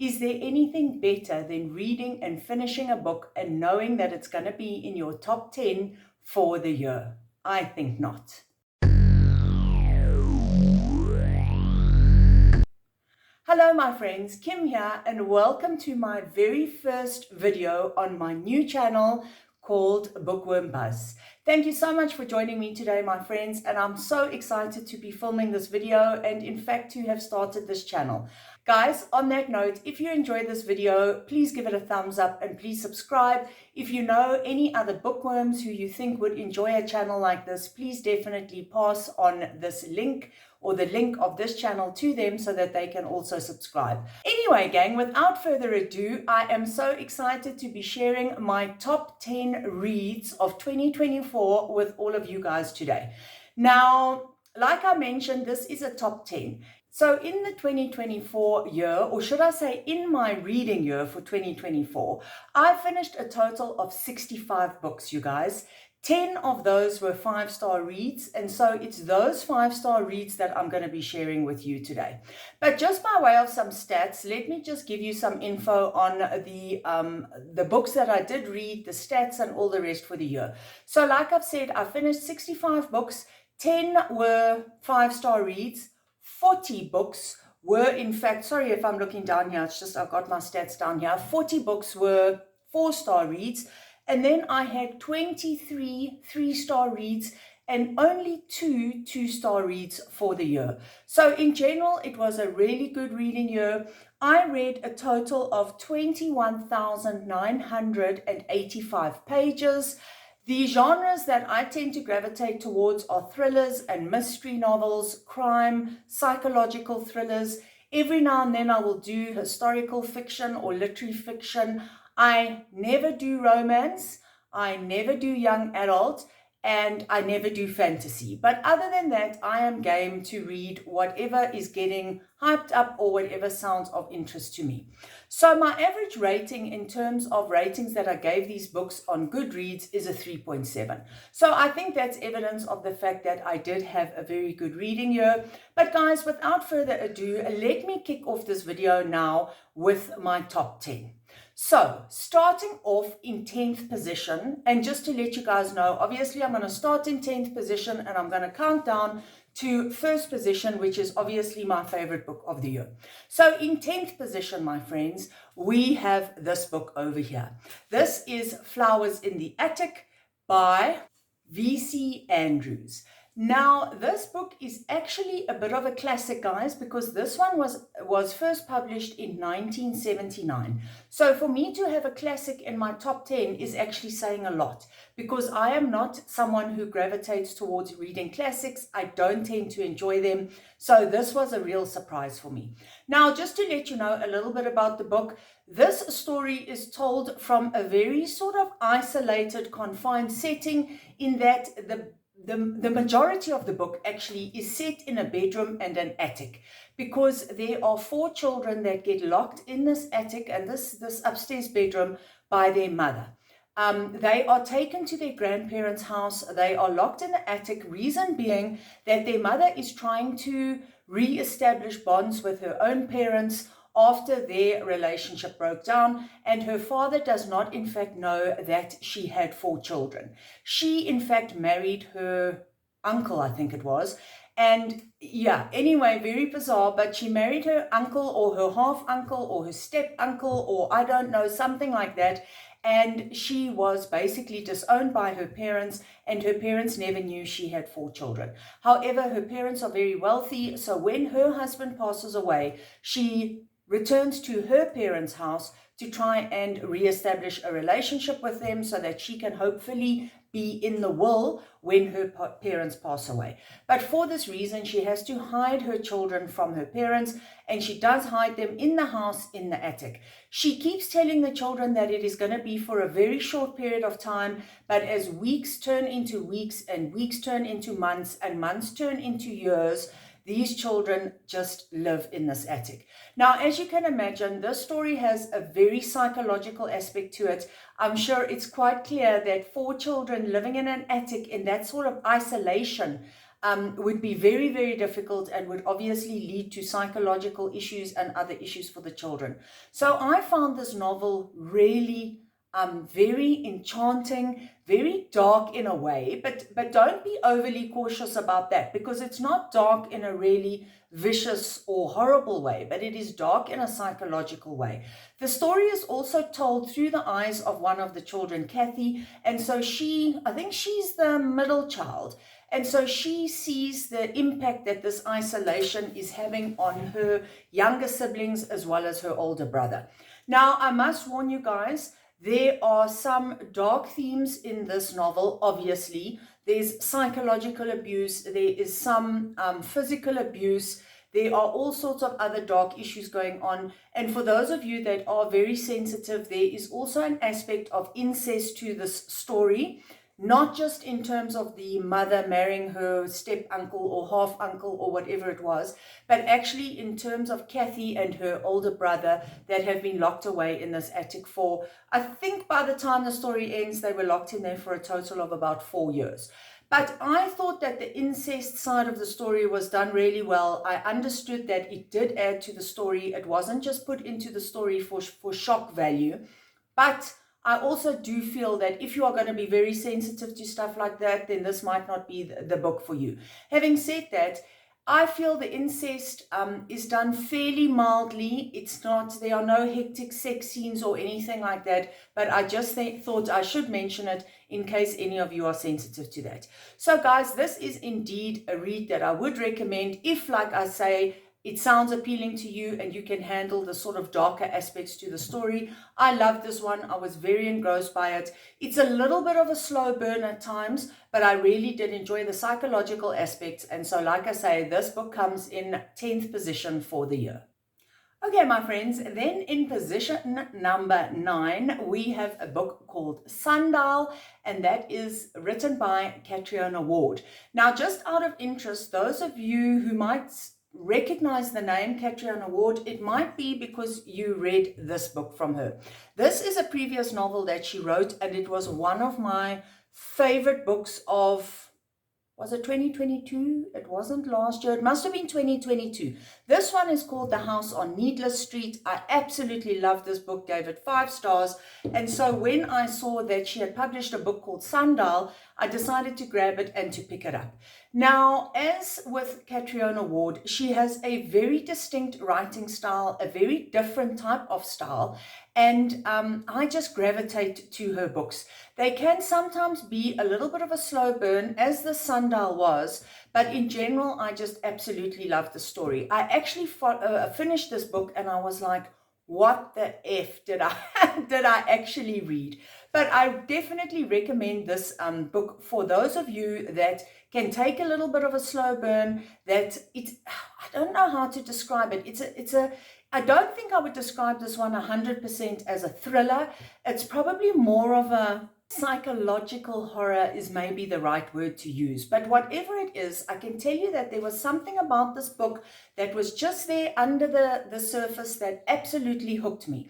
Is there anything better than reading and finishing a book and knowing that it's going to be in your top 10 for the year? I think not. Hello my friends, Kim here, and welcome to my very first video on my new channel called Bookworm Buzz. Thank you so much for joining me today, my friends, and I'm so excited to be filming this video and in fact to have started this channel. Guys, on that note, if you enjoyed this video, please give it a thumbs up and please subscribe. If you know any other bookworms who you think would enjoy a channel like this, please definitely pass on this link or the link of this channel to them so that they can also subscribe. Anyway, gang, without further ado, I am so excited to be sharing my top 10 reads of 2024 with all of you guys today. Now, like I mentioned, this is a top 10. So in the 2024 year, or should I say in my reading year for 2024, I finished a total of 65 books, you guys. 10 of those were 5-star reads, and so it's those 5-star reads that I'm going to be sharing with you today. But just by way of some stats, let me just give you some info on the books that I did read, the stats, and all the rest for the year. So like I've said, I finished 65 books, 10 were 5-star reads, 40 books were, in fact, sorry if I'm looking down here, it's just I've got my stats down here, 40 books were 4-star reads, and then I had 23 3-star reads and only 2 2-star reads for the year. So in general, it was a really good reading year. I read a total of 21,985 pages. The genres that I tend to gravitate towards are thrillers and mystery novels, crime, psychological thrillers. Every now and then I will do historical fiction or literary fiction. I never do romance, I never do young adult, and I never do fantasy. But other than that, I am game to read whatever is getting hyped up or whatever sounds of interest to me. So my average rating in terms of ratings that I gave these books on Goodreads is a 3.7. So I think that's evidence of the fact that I did have a very good reading year. But guys, without further ado, let me kick off this video now with my top 10. So, starting off in 10th position, and just to let you guys know, obviously I'm going to start in 10th position and I'm going to count down to first position, which is obviously my favorite book of the year. So in 10th position, my friends, we have this book over here. This is Flowers in the Attic by V.C. Andrews. Now, this book is actually a bit of a classic, guys, because this one was first published in 1979. So for me to have a classic in my top 10 is actually saying a lot, because I am not someone who gravitates towards reading classics. I don't tend to enjoy them. So this was a real surprise for me. Now, just to let you know a little bit about the book, this story is told from a very sort of isolated, confined setting, in that the majority of the book actually is set in a bedroom and an attic, because there are 4 children that get locked in this attic and this upstairs bedroom by their mother. They are taken to their grandparents' house. They are locked in the attic, reason being that their mother is trying to re-establish bonds with her own parents after their relationship broke down, and her father does not in fact know that she had 4 children. She in fact married her uncle, I think it was, and yeah, anyway, very bizarre, but she married her uncle or her half uncle or her step uncle, or I don't know, something like that, and she was basically disowned by her parents, and her parents never knew she had 4 children. However, her parents are very wealthy, so when her husband passes away, she returns to her parents' house to try and re-establish a relationship with them so that she can hopefully be in the will when her parents pass away. But for this reason, she has to hide her children from her parents, and she does hide them in the house in the attic. She keeps telling the children that it is going to be for a very short period of time, but as weeks turn into weeks and weeks turn into months and months turn into years, these children just live in this attic. Now, as you can imagine, this story has a very psychological aspect to it. I'm sure it's quite clear that 4 children living in an attic in that sort of isolation would be very, very difficult and would obviously lead to psychological issues and other issues for the children. So I found this novel really very enchanting, very dark in a way, but don't be overly cautious about that, because it's not dark in a really vicious or horrible way, but it is dark in a psychological way. The story is also told through the eyes of one of the children, Kathy, and so I think she's the middle child, and so she sees the impact that this isolation is having on her younger siblings as well as her older brother. Now, I must warn you guys, there are some dark themes in this novel, obviously. There's psychological abuse, there is some physical abuse, there are all sorts of other dark issues going on. And for those of you that are very sensitive, there is also an aspect of incest to this story. Not just in terms of the mother marrying her step uncle or half uncle or whatever it was, but actually in terms of Kathy and her older brother that have been locked away in this attic for, I think by the time the story ends, they were locked in there for a total of about 4 years. But I thought that the incest side of the story was done really well. I understood that it did add to the story. It wasn't just put into the story for shock value, but I also do feel that if you are going to be very sensitive to stuff like that, then this might not be the book for you. Having said that, I feel the incest is done fairly mildly. There are no hectic sex scenes or anything like that, but I just thought I should mention it in case any of you are sensitive to that. So guys, this is indeed a read that I would recommend if, like I say, it sounds appealing to you and you can handle the sort of darker aspects to the story. I love this one. I was very engrossed by it. It's a little bit of a slow burn at times, but I really did enjoy the psychological aspects. And so, like I say, this book comes in 10th position for the year. Okay, my friends, then in position number 9, we have a book called Sundial, and that is written by Catriona Ward. Now, just out of interest, those of you who might recognize the name Catriona Ward, it might be because you read this book from her. This is a previous novel that she wrote, and it was one of my favorite books of, was it 2022? It wasn't last year. It must have been 2022. This one is called The House on Needless Street. I absolutely loved this book, gave it 5 stars. And so when I saw that she had published a book called Sundial, I decided to grab it and to pick it up. Now, as with Catriona Ward, she has a very distinct writing style, a very different type of style, and I just gravitate to her books. They can sometimes be a little bit of a slow burn, as the Sundial was, but in general, I just absolutely love the story. I actually finished this book and I was like, what the F did I actually read? But I definitely recommend this book for those of you that can take a little bit of a slow burn. I don't know how to describe it. I don't think I would describe this one 100% as a thriller. It's probably more of a psychological horror is maybe the right word to use. But whatever it is, I can tell you that there was something about this book that was just there under the surface that absolutely hooked me.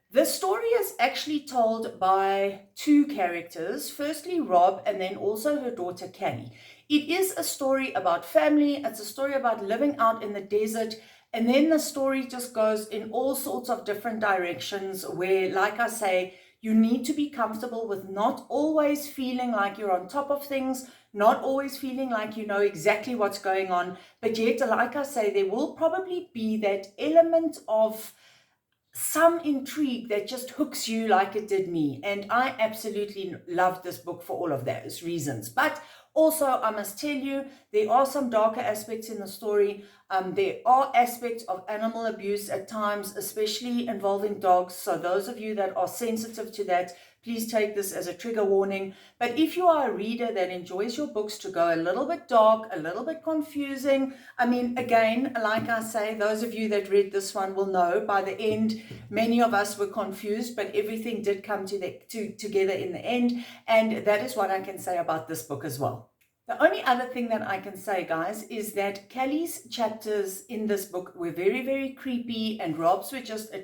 The story is actually told by 2 characters, firstly Rob and then also her daughter Callie. It is a story about family, it's a story about living out in the desert, and then the story just goes in all sorts of different directions where, like I say, you need to be comfortable with not always feeling like you're on top of things, not always feeling like you know exactly what's going on, but yet, like I say, there will probably be that element of some intrigue that just hooks you like it did me. And I absolutely loved this book for all of those reasons. But also, I must tell you, there are some darker aspects in the story. There are aspects of animal abuse at times, especially involving dogs. So those of you that are sensitive to that, please take this as a trigger warning. But if you are a reader that enjoys your books to go a little bit dark, a little bit confusing, I mean, again, like I say, those of you that read this one will know by the end, many of us were confused, but everything did come together in the end. And that is what I can say about this book as well. The only other thing that I can say, guys, is that Callie's chapters in this book were very, very creepy, and Rob's were just a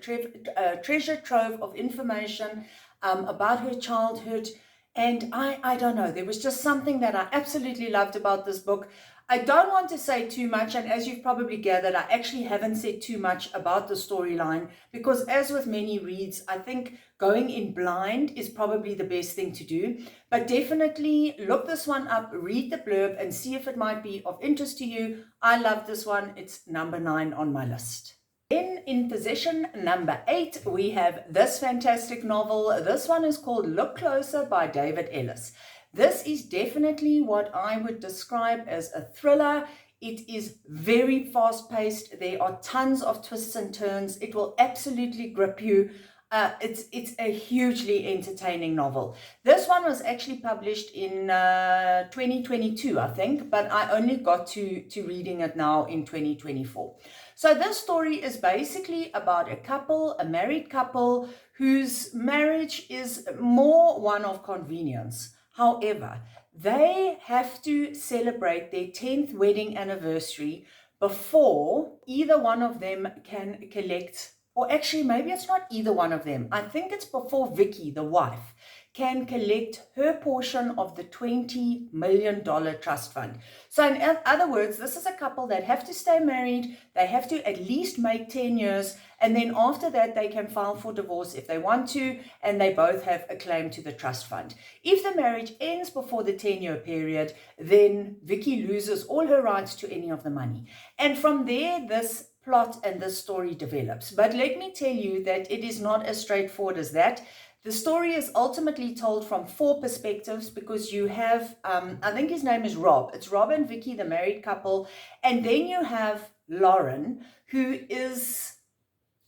treasure trove of information about her childhood. And I don't know, there was just something that I absolutely loved about this book. I don't want to say too much, and as you've probably gathered, I actually haven't said too much about the storyline because, as with many reads, I think going in blind is probably the best thing to do. But definitely look this one up, read the blurb, and see if it might be of interest to you. I love this one. It's number 9 on my list. Then in position number 8, we have this fantastic novel. This one is called Look Closer by David Ellis. This is definitely what I would describe as a thriller. It is very fast-paced. There are tons of twists and turns. It will absolutely grip you. It's a hugely entertaining novel. This one was actually published in 2022, I think, but I only got to reading it now in 2024. So this story is basically about a couple, a married couple, whose marriage is more one of convenience. However, they have to celebrate their 10th wedding anniversary before either one of them can collect, or actually maybe it's not either one of them. I think it's before Vicky, the wife, can collect her portion of the $20 million trust fund. So in other words, this is a couple that have to stay married. They have to at least make 10 years. And then after that, they can file for divorce if they want to. And they both have a claim to the trust fund. If the marriage ends before the 10-year period, then Vicky loses all her rights to any of the money. And from there, this plot and this story develops. But let me tell you that it is not as straightforward as that. The story is ultimately told from 4 perspectives because you have, I think his name is Rob. It's Rob and Vicky, the married couple. And then you have Lauren, who is,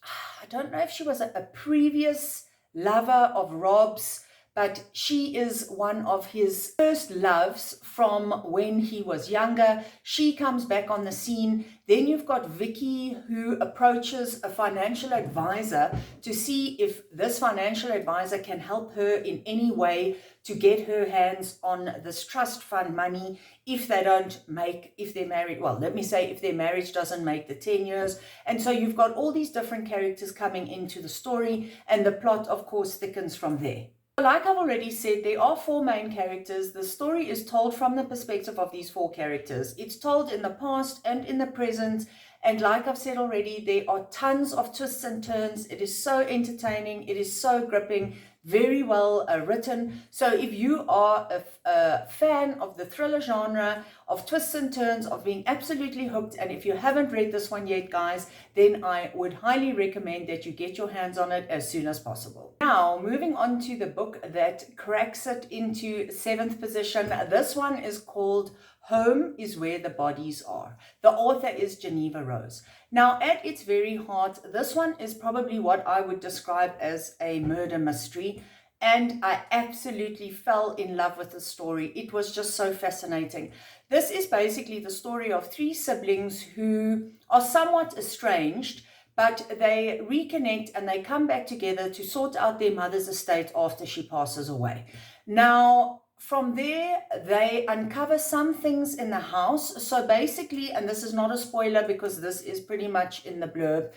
I don't know if she was a previous lover of Rob's, but she is one of his first loves from when he was younger. She comes back on the scene. Then you've got Vicky, who approaches a financial advisor to see if this financial advisor can help her in any way to get her hands on this trust fund money if they don't make, if they're married, well, let me say if their marriage doesn't make the 10 years. And so you've got all these different characters coming into the story, and the plot, of course, thickens from there. Like I've already said, there are 4 main characters. The story is told from the perspective of these 4 characters. It's told in the past and in the present. And like I've said already, there are tons of twists and turns. It is so entertaining. It is so gripping, very well written. So if you are a fan of the thriller genre, of twists and turns, of being absolutely hooked, and if you haven't read this one yet, guys, then I would highly recommend that you get your hands on it as soon as possible. Now, moving on to the book that cracks it into 7th position. This one is called Home is Where the Bodies Are. The author is Geneva Rose. Now, at its very heart, this one is probably what I would describe as a murder mystery. And I absolutely fell in love with the story. It was just so fascinating. This is basically the story of 3 siblings who are somewhat estranged, but they reconnect and they come back together to sort out their mother's estate after she passes away. Now, from there, they uncover some things in the house. So basically, and this is not a spoiler because this is pretty much in the blurb,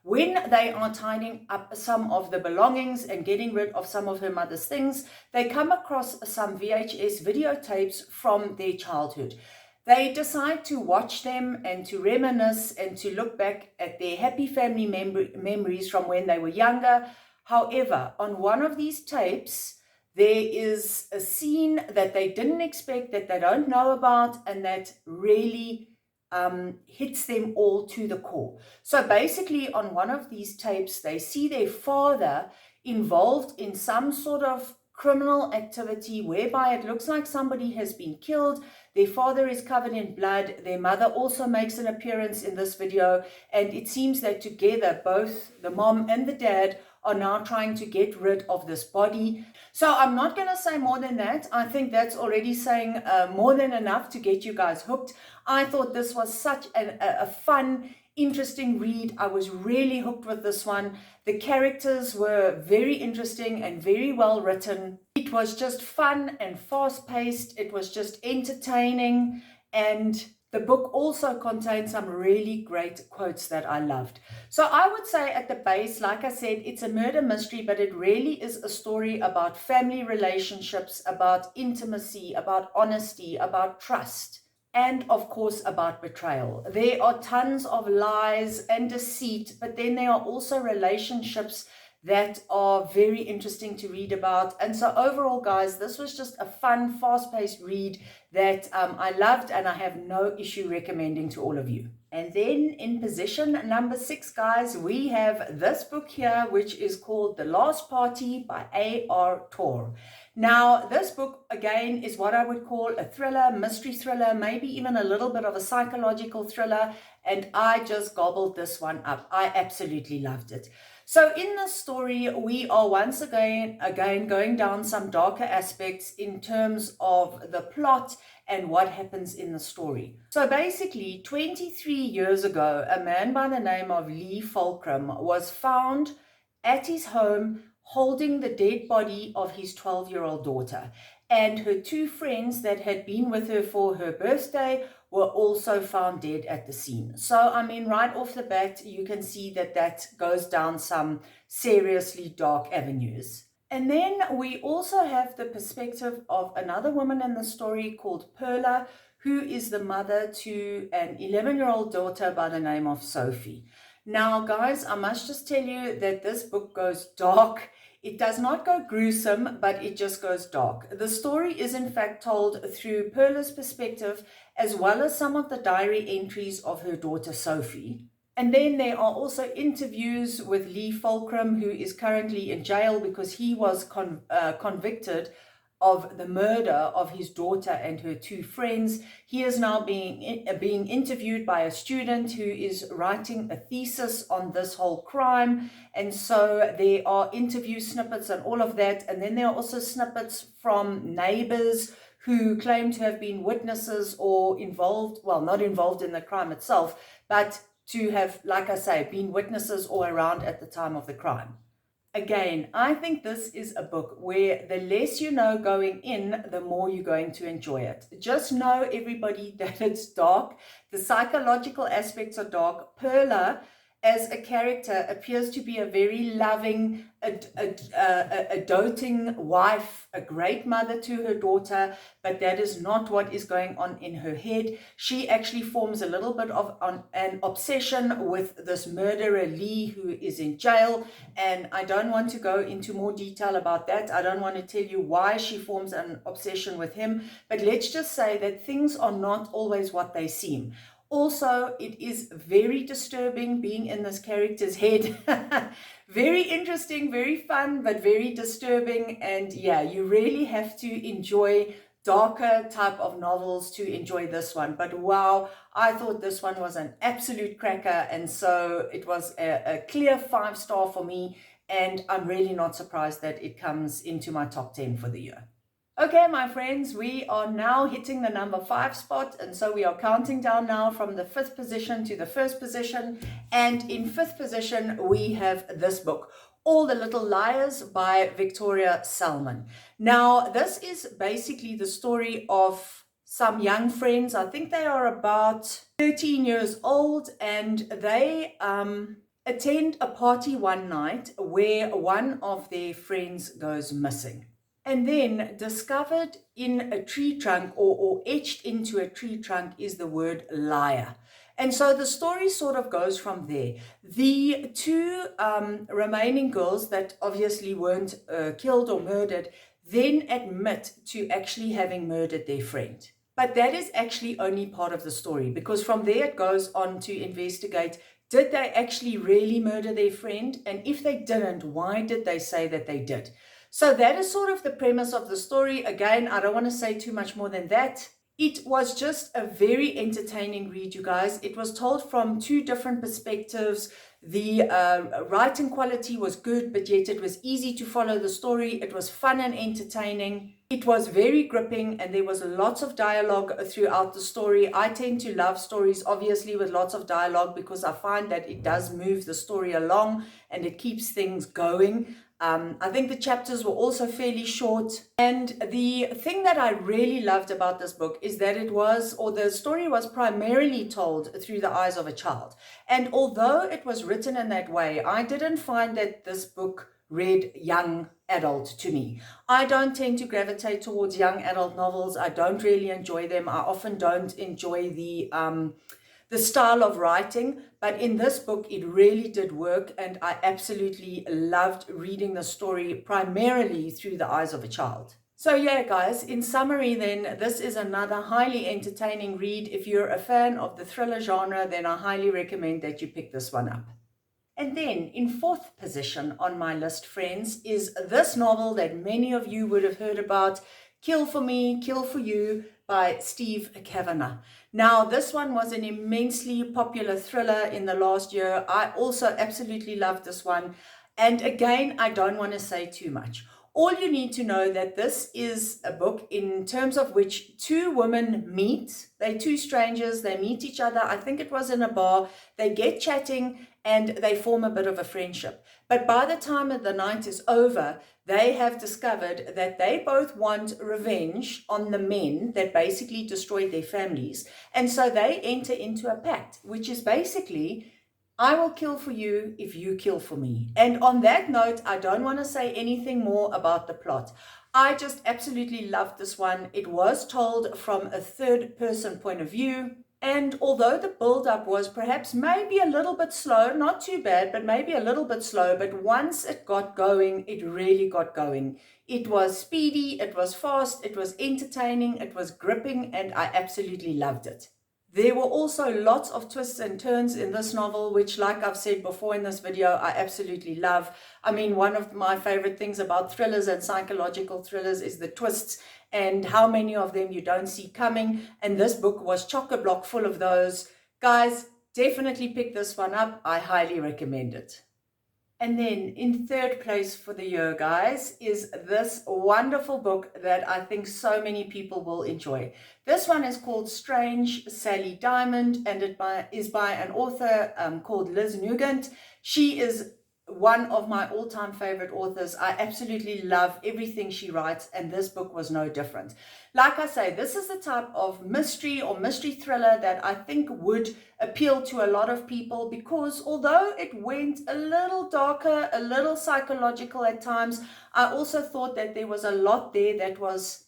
when they are tidying up some of the belongings and getting rid of some of her mother's things, they come across some VHS videotapes from their childhood. They decide to watch them and to reminisce and to look back at their happy family memories from when they were younger. However, on one of these tapes, there is a scene that they didn't expect, that they don't know about, and that really hits them all to the core. So basically, on one of these tapes, they see their father involved in some sort of criminal activity whereby it looks like somebody has been killed. Their father is covered in blood. Their mother also makes an appearance in this video. And it seems that together, both the mom and the dad are now trying to get rid of this body. So I'm not going to say more than that. I think that's already saying more than enough to get you guys hooked. I thought this was such a fun, interesting read. I was really hooked with this one. The characters were very interesting and very well written. It was just fun and fast-paced. It was just entertaining, and the book also contains some really great quotes that I loved. So I would say at the base, like I said, it's a murder mystery, but it really is a story about family relationships, about intimacy, about honesty, about trust. and of course about betrayal. There are tons of lies and deceit, but then there are also relationships that are very interesting to read about. And so overall, guys, this was just a fun, fast-paced read that I loved, and I have no issue recommending to all of you. And then in position number 6, guys, we have this book here, which is called The Last Party by A.R. Torr. Now, this book, again, is what I would call a thriller, mystery thriller, maybe even a little bit of a psychological thriller, and I just gobbled this one up. I absolutely loved it. So in this story, we are once again going down some darker aspects in terms of the plot and what happens in the story. So basically, 23 years ago, a man by the name of Lee Fulcrum was found at his home holding the dead body of his 12-year-old daughter. And her 2 friends that had been with her for her birthday were also found dead at the scene. So, I mean, right off the bat, you can see that that goes down some seriously dark avenues. And then we also have the perspective of another woman in the story called Perla, who is the mother to an 11-year-old daughter by the name of Sophie. Now, guys, I must just tell you that this book goes dark. It does not go gruesome, but it just goes dark. The story is in fact told through Perla's perspective, as well as some of the diary entries of her daughter Sophie. And then there are also interviews with Lee Fulcrum, who is currently in jail because he was convicted of the murder of his daughter and her 2 friends. He is now being interviewed by a student who is writing a thesis on this whole crime. And so there are interview snippets and all of that. And then there are also snippets from neighbors who claim to have been witnesses or involved, well, not involved in the crime itself, but to have, like I say, been witnesses or around at the time of the crime. Again, I think this is a book where the less you know going in, the more you're going to enjoy it. Just know, everybody, that it's dark. The psychological aspects are dark. Perla, as a character, appears to be a very loving, a doting wife, a great mother to her daughter, but that is not what is going on in her head. She actually forms a little bit of an obsession with this murderer Lee, who is in jail, and I don't want to go into more detail about that. I don't want to tell you why she forms an obsession with him, but let's just say that things are not always what they seem. Also, it is very disturbing being in this character's head. Very interesting, very fun, but very disturbing. And yeah, you really have to enjoy darker type of novels to enjoy this one. But wow, I thought this one was an absolute cracker. And so it was a clear 5-star for me. And I'm really not surprised that it comes into my top 10 for the year. Okay, my friends, we are now hitting the number 5 spot, and so we are counting down now from the 5th position to the 1st position. And in 5th position, we have this book, All the Little Liars by Victoria Salmon. Now, this is basically the story of some young friends. I think they are about 13 years old, and they attend a party one night where one of their friends goes missing. And then discovered in a tree trunk or etched into a tree trunk is the word liar. And so the story sort of goes from there. The 2 remaining girls that obviously weren't killed or murdered then admit to actually having murdered their friend. But that is actually only part of the story, because from there it goes on to investigate, did they actually really murder their friend? And if they didn't, why did they say that they did? So that is sort of the premise of the story. Again, I don't want to say too much more than that. It was just a very entertaining read, you guys. It was told from 2 different perspectives. The writing quality was good, but yet it was easy to follow the story. It was fun and entertaining. It was very gripping, and there was lots of dialogue throughout the story. I tend to love stories, obviously, with lots of dialogue, because I find that it does move the story along and it keeps things going. I think the chapters were also fairly short. And the thing that I really loved about this book is that the story was primarily told through the eyes of a child. And although it was written in that way, I didn't find that this book read young adult to me. I don't tend to gravitate towards young adult novels. I don't really enjoy them. I often don't enjoy the style of writing, but in this book it really did work, and I absolutely loved reading the story primarily through the eyes of a child. So yeah, guys, in summary then, this is another highly entertaining read. If you're a fan of the thriller genre, then I highly recommend that you pick this one up. And then in fourth position on my list, friends, is this novel that many of you would have heard about, Kill for Me, Kill for You by Steve Kavanagh. Now, this one was an immensely popular thriller in the last year. I also absolutely loved this one. And again, I don't want to say too much. All you need to know that this is a book in terms of which two women meet. They're two strangers. They meet each other. I think it was in a bar. They get chatting and they form a bit of a friendship. But by the time the night is over, they have discovered that they both want revenge on the men that basically destroyed their families. And so they enter into a pact, which is basically, I will kill for you if you kill for me. And on that note, I don't want to say anything more about the plot. I just absolutely loved this one. It was told from a third-person point of view. And although the build-up was perhaps maybe a little bit slow, not too bad, but maybe a little bit slow, but once it got going, it really got going. It was speedy, it was fast, it was entertaining, it was gripping, and I absolutely loved it. There were also lots of twists and turns in this novel, which, like I've said before in this video, I absolutely love. I mean, one of my favorite things about thrillers and psychological thrillers is the twists and how many of them you don't see coming. And this book was chock-a-block full of those. Guys, definitely pick this one up. I highly recommend it. And then in third place for the year, guys, is this wonderful book that I think so many people will enjoy. This one is called Strange Sally Diamond, and it is by an author called Liz Nugent. She is one of my all-time favorite authors. I absolutely love everything she writes, and this book was no different. Like I say, this is the type of mystery or mystery thriller that I think would appeal to a lot of people, because although it went a little darker, a little psychological at times, I also thought that there was a lot there that was,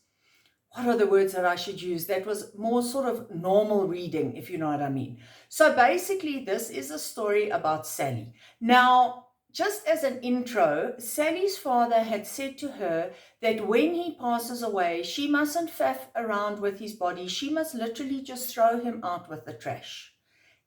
what are the words that I should use? That was more sort of normal reading, if you know what I mean. So basically, this is a story about Sally. Now, just as an intro, Sally's father had said to her that when he passes away, she mustn't faff around with his body. She must literally just throw him out with the trash.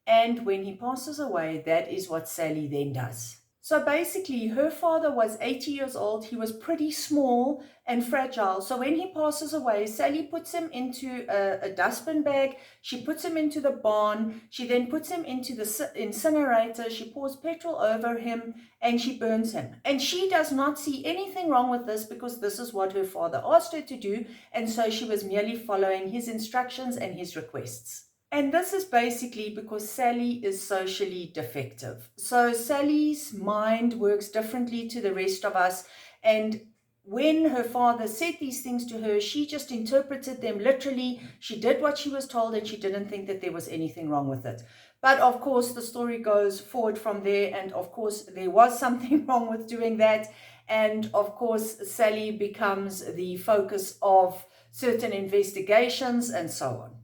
And when he passes away, that is what Sally then does. So basically, her father was 80 years old. He was pretty small and fragile. So when he passes away, Sally puts him into a dustbin bag. She puts him into the barn. She then puts him into the incinerator. She pours petrol over him and she burns him. And she does not see anything wrong with this, because this is what her father asked her to do. And so she was merely following his instructions and his requests. And this is basically because Sally is socially defective. So Sally's mind works differently to the rest of us. And when her father said these things to her, she just interpreted them literally. She did what she was told and she didn't think that there was anything wrong with it. But of course, the story goes forward from there. And of course, there was something wrong with doing that. And of course, Sally becomes the focus of certain investigations and so on.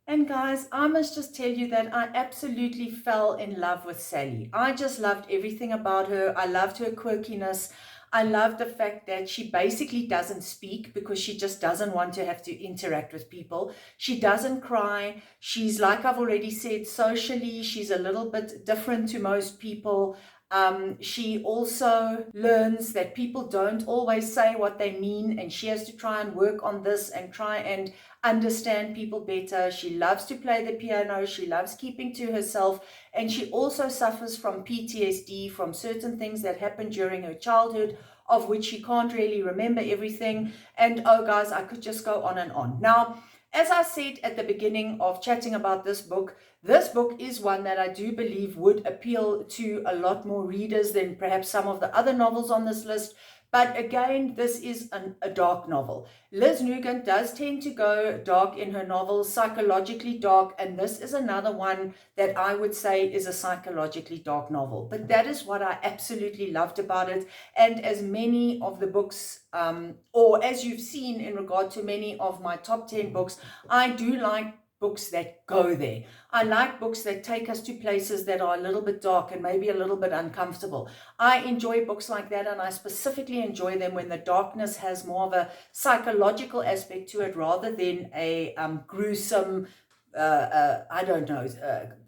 And guys, I must just tell you that I absolutely fell in love with Sally. I just loved everything about her. I loved her quirkiness. I loved the fact that she basically doesn't speak because she just doesn't want to have to interact with people. She doesn't cry. She's, like I've already said, socially, she's a little bit different to most people. She also learns that people don't always say what they mean, and she has to try and work on this and try and understand people better. She loves to play the piano. She loves keeping to herself, and she also suffers from PTSD from certain things that happened during her childhood, of which she can't really remember everything. And oh guys, I could just go on and on. Now, as I said at the beginning of chatting about this book is one that I do believe would appeal to a lot more readers than perhaps some of the other novels on this list, But again, this is a dark novel. Liz Nugent does tend to go dark in her novels, psychologically dark, and this is another one that I would say is a psychologically dark novel. But that is what I absolutely loved about it. And as many of the books, or as you've seen in regard to many of my top 10 books, I do like books that go there. I like books that take us to places that are a little bit dark and maybe a little bit uncomfortable. I enjoy books like that, and I specifically enjoy them when the darkness has more of a psychological aspect to it rather than a gruesome, I don't know,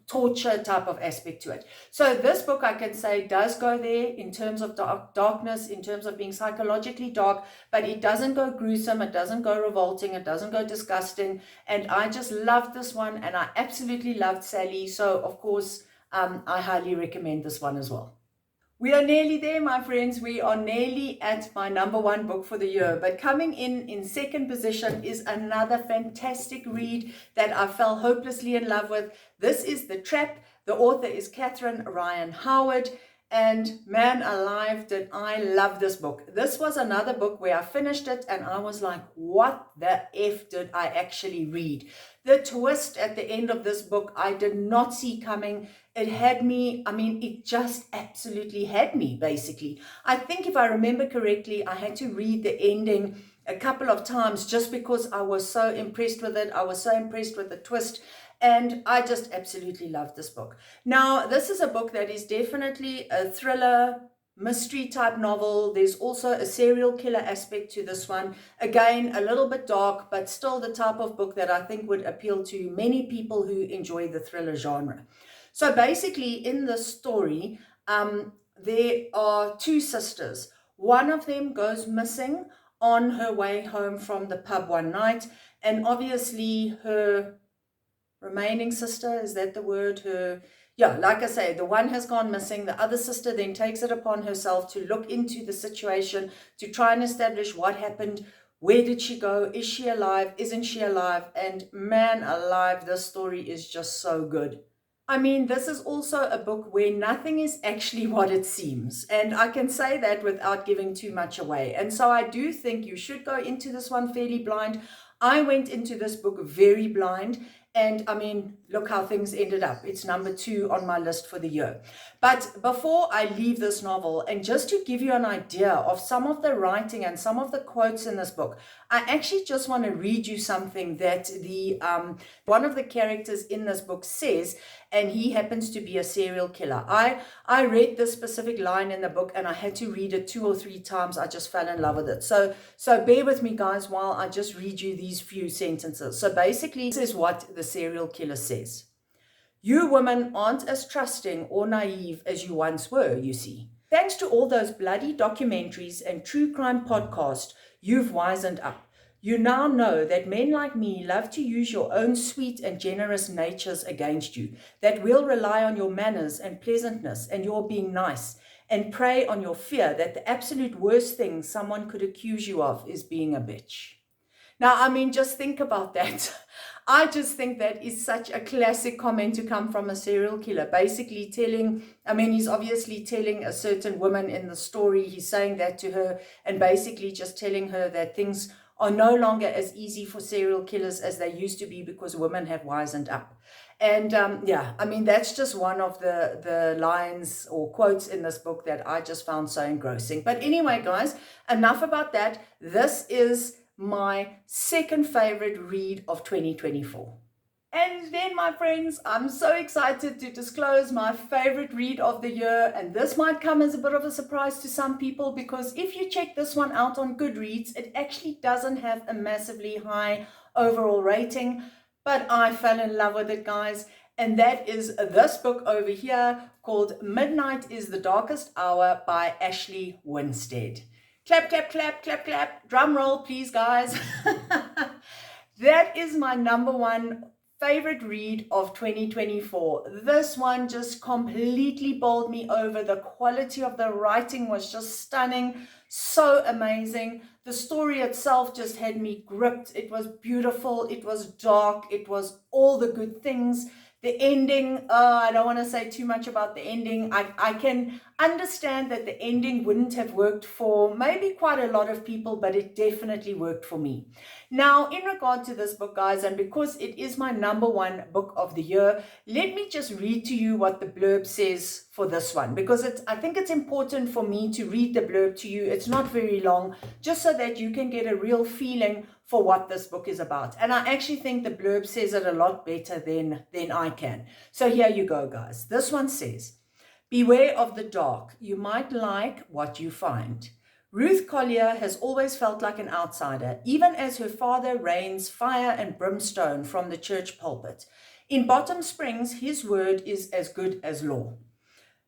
torture type of aspect to it. So this book, I can say, does go there in terms of darkness, in terms of being psychologically dark, but it doesn't go gruesome, it doesn't go revolting, it doesn't go disgusting. And I just loved this one, and I absolutely loved Sally. So of course, I highly recommend this one as well. We are nearly there, my friends. We are nearly at my number one book for the year. But coming in second position is another fantastic read that I fell hopelessly in love with. This is The Trap. The author is Catherine Ryan Howard. And man alive, did I love this book. This was another book where I finished it and I was like, what the F did I actually read? The twist at the end of this book, I did not see coming. It had me, it just absolutely had me, basically. I think if I remember correctly, I had to read the ending a couple of times just because I was so impressed with it. I was so impressed with the twist. And I just absolutely love this book. Now, this is a book that is definitely a thriller, mystery type novel. There's also a serial killer aspect to this one. Again, a little bit dark, but still the type of book that I think would appeal to many people who enjoy the thriller genre. So basically, in this story, there are two sisters. One of them goes missing on her way home from the pub one night, and obviously her remaining sister, is that the word? Like I say, the one has gone missing. The other sister then takes it upon herself to look into the situation, to try and establish what happened. Where did she go? Is she alive? Isn't she alive? And man alive, this story is just so good. This is also a book where nothing is actually what it seems. And I can say that without giving too much away. And so I do think you should go into this one fairly blind. I went into this book very blind. And look how things ended up. It's number 2 on my list for the year. But before I leave this novel, and just to give you an idea of some of the writing and some of the quotes in this book, I actually just want to read you something that the one of the characters in this book says, and he happens to be a serial killer. I read this specific line in the book and I had to read it 2 or 3 times. I just fell in love with it. So bear with me, guys, while I just read you these few sentences. So basically, this is what the serial killer says. You women aren't as trusting or naive as you once were, you see. Thanks to all those bloody documentaries and true crime podcasts, you've wisened up. You now know that men like me love to use your own sweet and generous natures against you, that we'll rely on your manners and pleasantness and your being nice, and prey on your fear that the absolute worst thing someone could accuse you of is being a bitch. Now, just think about that. I just think that is such a classic comment to come from a serial killer. Basically telling, he's obviously telling a certain woman in the story, he's saying that to her, and basically just telling her that things are no longer as easy for serial killers as they used to be because women have wisened up. And that's just one of the lines or quotes in this book that I just found so engrossing. But anyway, guys, enough about that. This is my second favorite read of 2024. And then, my friends, I'm so excited to disclose my favorite read of the year. And this might come as a bit of a surprise to some people because if you check this one out on Goodreads, it actually doesn't have a massively high overall rating. But I fell in love with it, guys. And that is this book over here called Midnight is the Darkest Hour by Ashley Winstead. Clap, clap, clap, clap, clap. Drum roll, please, guys. That is my number one favorite read of 2024. This one just completely bowled me over. The quality of the writing was just stunning, so amazing. The story itself just had me gripped. It was beautiful, it was dark, it was all the good things. The ending, I don't want to say too much about the ending. I understand that the ending wouldn't have worked for maybe quite a lot of people, but it definitely worked for me. Now, in regard to this book, guys, and because it is my #1 book of the year, let me just read to you what the blurb says for this one, because I think it's important for me to read the blurb to you. It's not very long, just so that you can get a real feeling for what this book is about. And I actually think the blurb says it a lot better than I can. So here you go, guys. This one says, "Beware of the dark. You might like what you find." Ruth Collier has always felt like an outsider, even as her father rains fire and brimstone from the church pulpit. In Bottom Springs, his word is as good as law.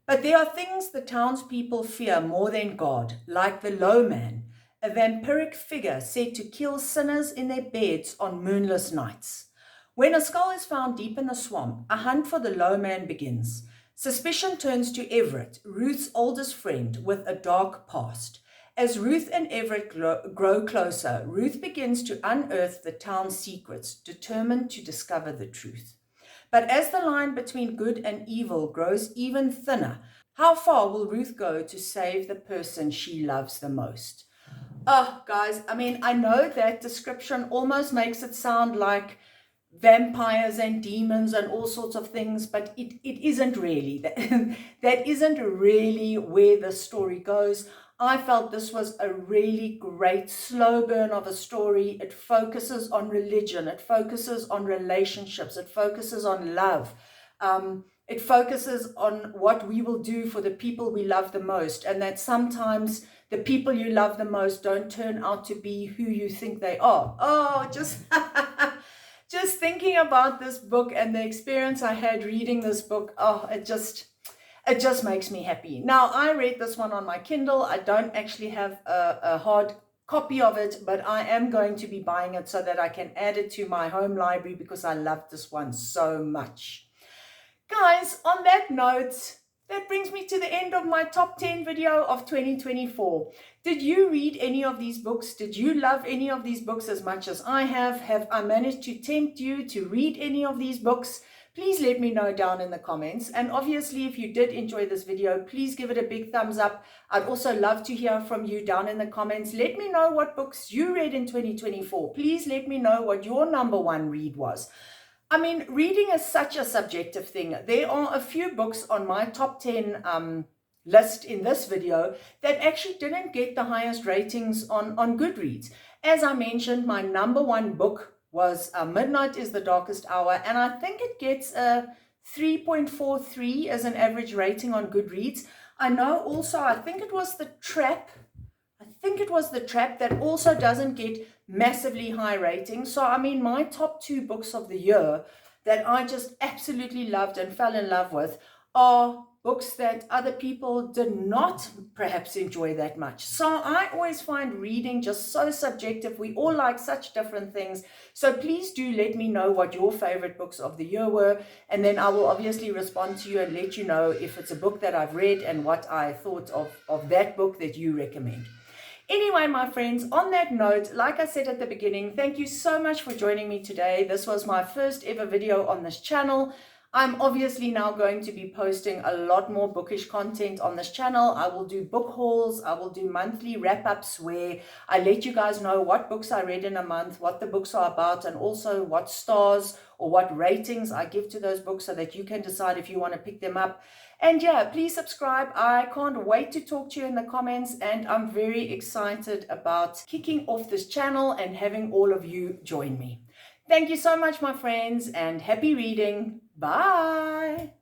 But there are things the townspeople fear more than God, like the Low Man, a vampiric figure said to kill sinners in their beds on moonless nights. When a skull is found deep in the swamp, a hunt for the Low Man begins. Suspicion turns to Everett, Ruth's oldest friend with a dark past. As Ruth and Everett grow closer, Ruth begins to unearth the town's secrets, determined to discover the truth. But as the line between good and evil grows even thinner, how far will Ruth go to save the person she loves the most? Oh, guys, I mean, I know that description almost makes it sound like vampires and demons and all sorts of things, but it isn't really. That isn't really where the story goes. I felt this was a really great slow burn of a story. It focuses on religion, it focuses on relationships, it focuses on love. It focuses on what we will do for the people we love the most, and that sometimes the people you love the most don't turn out to be who you think they are. Oh, just thinking about this book and the experience I had reading this book, oh, it just makes me happy. Now, I read this one on my Kindle. I don't actually have a hard copy of it, but I am going to be buying it so that I can add it to my home library because I love this one so much. Guys, on that note, that brings me to the end of my top 10 video of 2024. Did you read any of these books? Did you love any of these books as much as I have? Have I managed to tempt you to read any of these books? Please let me know down in the comments. And obviously, if you did enjoy this video, please give it a big thumbs up. I'd also love to hear from you down in the comments. Let me know what books you read in 2024. Please let me know what your #1 read was. I mean, reading is such a subjective thing. There are a few books on my top 10 list in this video that actually didn't get the highest ratings on Goodreads. As I mentioned, my #1 book was Midnight is the Darkest Hour, and I think it gets a 3.43 as an average rating on Goodreads. I know also, I think it was The Trap that also doesn't get massively high ratings. So, I mean, my top 2 books of the year that I just absolutely loved and fell in love with are books that other people did not perhaps enjoy that much. So I always find reading just so subjective. We all like such different things. So please do let me know what your favorite books of the year were, and then I will obviously respond to you and let you know if it's a book that I've read and what I thought of that book that you recommend. Anyway, my friends, on that note, like I said at the beginning, thank you so much for joining me today. This was my first ever video on this channel. I'm obviously now going to be posting a lot more bookish content on this channel. I will do book hauls. I will do monthly wrap-ups where I let you guys know what books I read in a month, what the books are about, and also what stars or what ratings I give to those books so that you can decide if you want to pick them up. And yeah, please subscribe. I can't wait to talk to you in the comments, and I'm very excited about kicking off this channel and having all of you join me. Thank you so much, my friends, and happy reading. Bye.